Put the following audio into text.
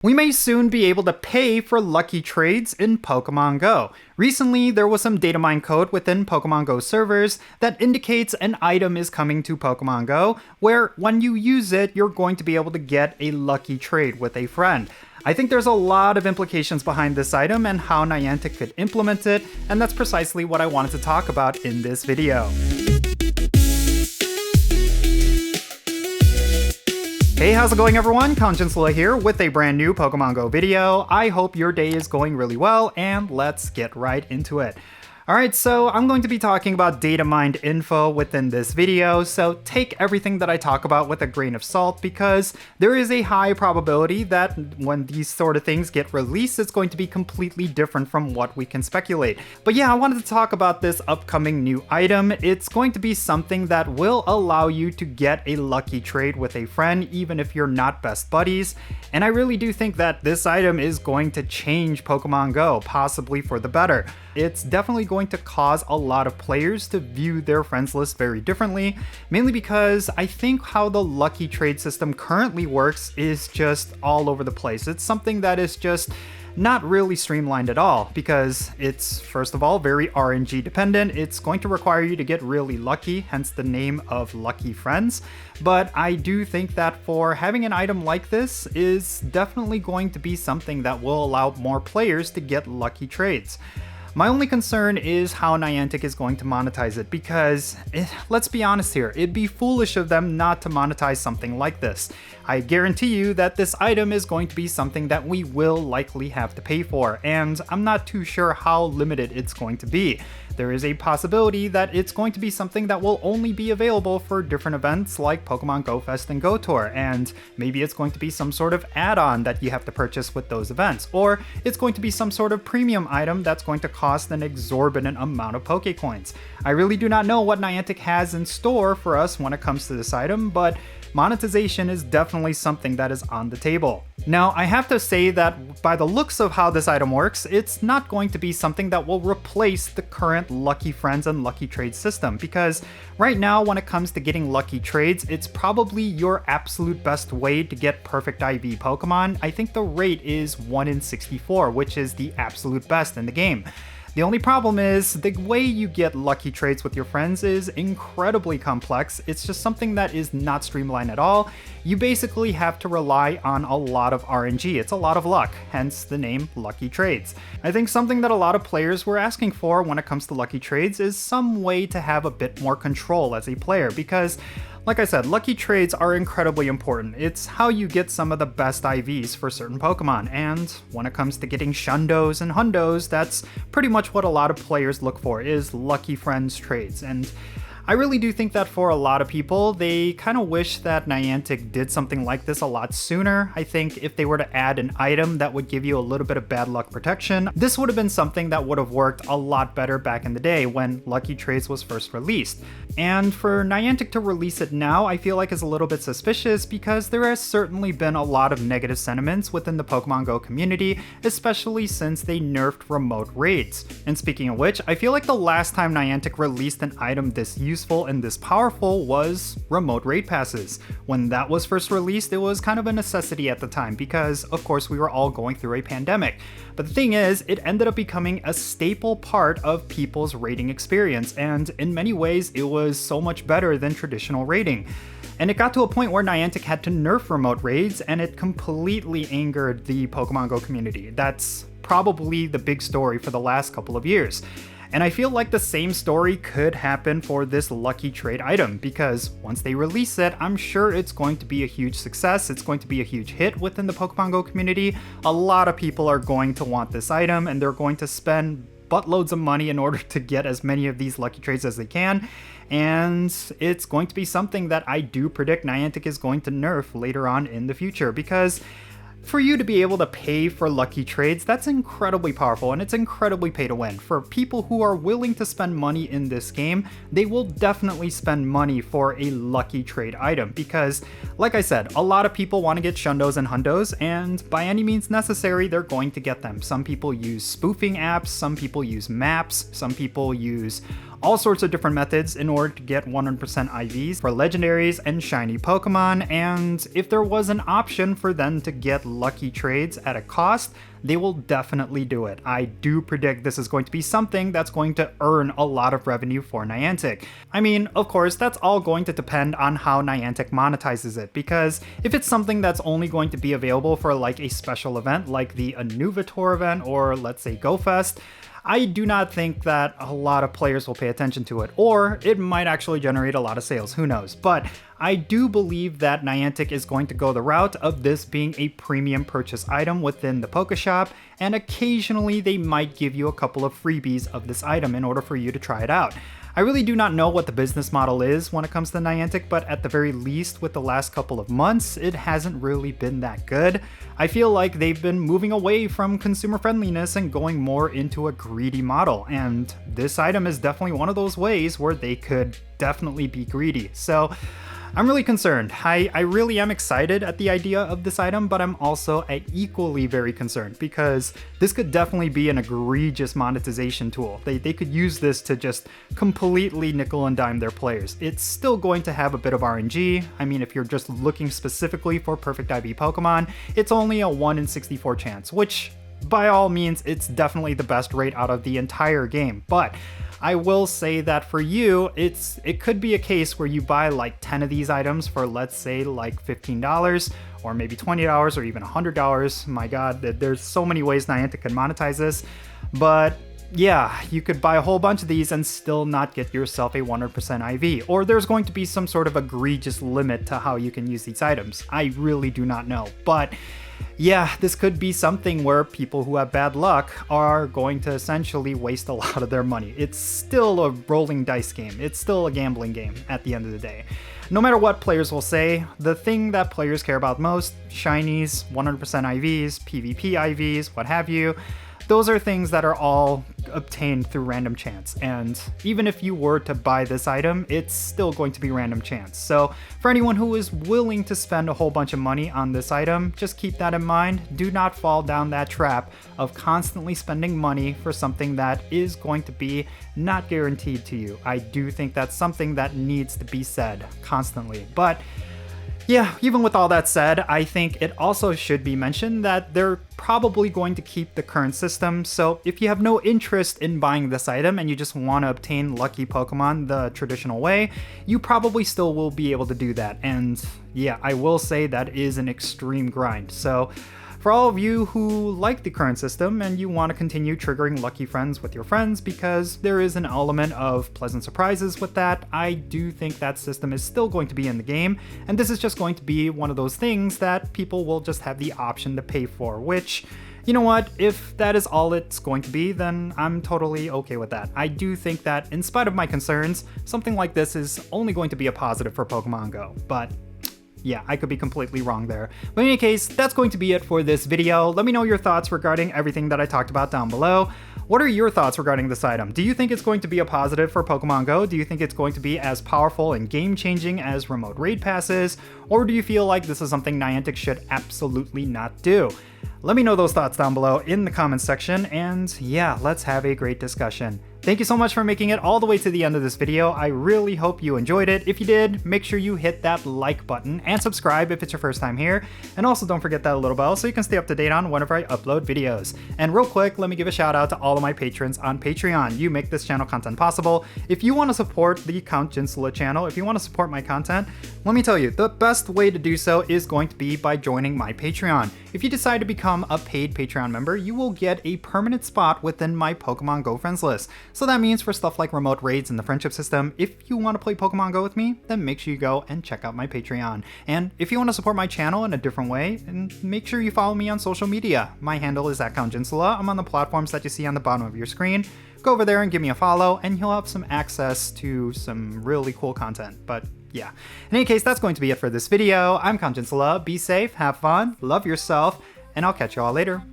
We may soon be able to pay for lucky trades in Pokémon GO. Recently, there was some datamined code within Pokémon GO servers that indicates an item is coming to Pokémon GO, where when you use it, you're going to be able to get a lucky trade with a friend. I think there's a lot of implications behind this item and how Niantic could implement it, and that's precisely what I wanted to talk about in this video. Hey, how's it going everyone? Jinsula here with a brand new Pokemon GO video. I hope your day is going really well, and let's get right into it. Alright, so I'm going to be talking about data mined info within this video, so take everything that I talk about with a grain of salt because there is a high probability that when these sort of things get released, it's going to be completely different from what we can speculate. But yeah, I wanted to talk about this upcoming new item. It's going to be something that will allow you to get a lucky trade with a friend, even if you're not best buddies. And I really do think that this item is going to change Pokemon GO, possibly for the better. It's definitely going to cause a lot of players to view their friends list very differently, mainly because I think how the lucky trade system currently works is just all over the place. It's something that is just not really streamlined at all because it's, first of all, very RNG dependent. It's going to require you to get really lucky, hence the name of Lucky Friends. But I do think that for having an item like this is definitely going to be something that will allow more players to get lucky trades. My only concern is how Niantic is going to monetize it because, let's be honest here, it'd be foolish of them not to monetize something like this. I guarantee you that this item is going to be something that we will likely have to pay for, and I'm not too sure how limited it's going to be. There is a possibility that it's going to be something that will only be available for different events like Pokemon Go Fest and Go Tour, and maybe it's going to be some sort of add-on that you have to purchase with those events, or it's going to be some sort of premium item that's going to cost an exorbitant amount of Pokecoins. I really do not know what Niantic has in store for us when it comes to this item, but monetization is definitely something that is on the table. Now, I have to say that by the looks of how this item works, it's not going to be something that will replace the current Lucky Friends and Lucky Trade system, because right now when it comes to getting lucky trades, it's probably your absolute best way to get perfect IV Pokemon. I think the rate is 1 in 64, which is the absolute best in the game. The only problem is the way you get lucky trades with your friends is incredibly complex. It's just something that is not streamlined at all. You basically have to rely on a lot of RNG. It's a lot of luck, hence the name Lucky Trades. I think something that a lot of players were asking for when it comes to lucky trades is some way to have a bit more control as a player because, like I said, lucky trades are incredibly important. It's how you get some of the best IVs for certain Pokemon, and when it comes to getting Shundos and Hundos, that's pretty much what a lot of players look for, is Lucky Friends trades. And I really do think that for a lot of people, they kind of wish that Niantic did something like this a lot sooner. I think if they were to add an item that would give you a little bit of bad luck protection, this would have been something that would have worked a lot better back in the day when Lucky Trades was first released. And for Niantic to release it now, I feel like is a little bit suspicious because there has certainly been a lot of negative sentiments within the Pokemon GO community, especially since they nerfed remote raids. And speaking of which, I feel like the last time Niantic released an item this useful and this powerful was remote raid passes. When that was first released, it was kind of a necessity at the time because, of course, we were all going through a pandemic. But the thing is, it ended up becoming a staple part of people's raiding experience, and in many ways, it was so much better than traditional raiding. And it got to a point where Niantic had to nerf remote raids, and it completely angered the Pokemon Go community. That's probably the big story for the last couple of years. And I feel like the same story could happen for this lucky trade item because once they release it, I'm sure it's going to be a huge success. It's going to be a huge hit within the Pokemon Go community. A lot of people are going to want this item and they're going to spend buttloads of money in order to get as many of these lucky trades as they can. And it's going to be something that I do predict Niantic is going to nerf later on in the future because for you to be able to pay for lucky trades, that's incredibly powerful and it's incredibly pay to win. For people who are willing to spend money in this game, they will definitely spend money for a lucky trade item because, like I said, a lot of people want to get Shundos and Hundos, and by any means necessary, they're going to get them. Some people use spoofing apps, some people use maps, some people use all sorts of different methods in order to get 100% IVs for legendaries and shiny Pokemon, and if there was an option for them to get lucky trades at a cost, they will definitely do it. I do predict this is going to be something that's going to earn a lot of revenue for Niantic. I mean, of course, that's all going to depend on how Niantic monetizes it, because if it's something that's only going to be available for like a special event like the Anuvitor event or let's say Go Fest, I do not think that a lot of players will pay attention to it, or it might actually generate a lot of sales, who knows. But I do believe that Niantic is going to go the route of this being a premium purchase item within the Pokeshop, and occasionally they might give you a couple of freebies of this item in order for you to try it out. I really do not know what the business model is when it comes to Niantic, but at the very least with the last couple of months, it hasn't really been that good. I feel like they've been moving away from consumer friendliness and going more into a greedy model, and this item is definitely one of those ways where they could definitely be greedy. So I'm really concerned. I really am excited at the idea of this item, but I'm also equally very concerned because this could definitely be an egregious monetization tool. They could use this to just completely nickel and dime their players. It's still going to have a bit of RNG. I mean, if you're just looking specifically for perfect IV Pokemon, it's only a 1 in 64 chance, which by all means, it's definitely the best rate out of the entire game. But I will say that for you, it could be a case where you buy like 10 of these items for, let's say, like $15 or maybe $20 or even $100. My God, there's so many ways Niantic can monetize this. But yeah, you could buy a whole bunch of these and still not get yourself a 100% IV, or there's going to be some sort of egregious limit to how you can use these items. I really do not know, but yeah, this could be something where people who have bad luck are going to essentially waste a lot of their money. It's still a rolling dice game. It's still a gambling game at the end of the day. No matter what players will say, the thing that players care about most, shinies, 100% IVs, PvP IVs, what have you, those are things that are all obtained through random chance, and even if you were to buy this item, it's still going to be random chance. So for anyone who is willing to spend a whole bunch of money on this item, just keep that in mind. Do not fall down that trap of constantly spending money for something that is going to be not guaranteed to you. I do think that's something that needs to be said constantly. But yeah, even with all that said, I think it also should be mentioned that they're probably going to keep the current system, so if you have no interest in buying this item and you just want to obtain lucky Pokemon the traditional way, you probably still will be able to do that. And yeah, I will say that is an extreme grind. So for all of you who like the current system and you want to continue triggering lucky friends with your friends, because there is an element of pleasant surprises with that, I do think that system is still going to be in the game, and this is just going to be one of those things that people will just have the option to pay for, which, you know what, if that is all it's going to be, then I'm totally okay with that. I do think that in spite of my concerns, something like this is only going to be a positive for Pokemon Go, but yeah, I could be completely wrong there. But in any case, that's going to be it for this video. Let me know your thoughts regarding everything that I talked about down below. What are your thoughts regarding this item? Do you think it's going to be a positive for Pokemon Go? Do you think it's going to be as powerful and game-changing as remote raid passes? Or do you feel like this is something Niantic should absolutely not do? Let me know those thoughts down below in the comments section, and yeah, let's have a great discussion. Thank you so much for making it all the way to the end of this video. I really hope you enjoyed it. If you did, make sure you hit that like button and subscribe if it's your first time here. And also don't forget that little bell so you can stay up to date on whenever I upload videos. And real quick, let me give a shout out to all of my patrons on Patreon. You make this channel content possible. If you want to support the Count Jinsula channel, if you want to support my content, let me tell you, the best way to do so is going to be by joining my Patreon. If you decide to become a paid Patreon member, you will get a permanent spot within my Pokemon Go friends list. So that means for stuff like remote raids and the friendship system, if you want to play Pokemon Go with me, then make sure you go and check out my Patreon. And if you want to support my channel in a different way, then make sure you follow me on social media. My handle is @CountJinsula. I'm on the platforms that you see on the bottom of your screen. Go over there and give me a follow, and you'll have some access to some really cool content. But yeah, in any case, that's going to be it for this video. I'm Count Jinsula. Be safe, have fun, love yourself, and I'll catch you all later.